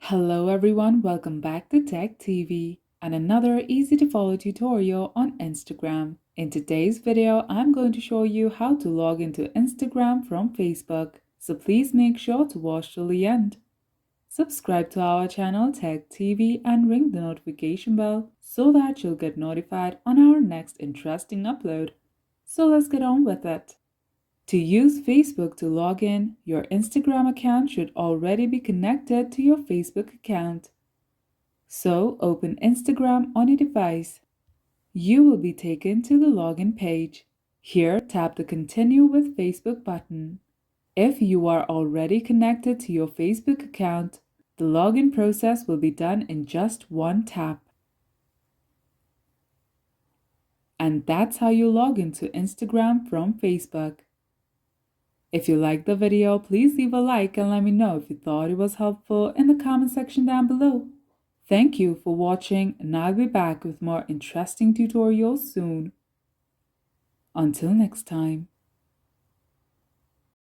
Hello everyone, welcome back to Tech TV and another easy to follow tutorial on Instagram. In today's video, I'm going to show you how to log into Instagram from Facebook, so please make sure to watch till the end. Subscribe to our channel Tech TV and ring the notification bell so that you'll get notified on our next interesting upload. So let's get on with it. To use Facebook to log in, your Instagram account should already be connected to your Facebook account. So open Instagram on your device. You will be taken to the login page. Here, tap the Continue with Facebook button. If you are already connected to your Facebook account, the login process will be done in just one tap. And that's how you log into Instagram from Facebook. If you liked the video, please leave a like and let me know if you thought it was helpful in the comment section down below. Thank you for watching, and I'll be back with more interesting tutorials soon. Until next time.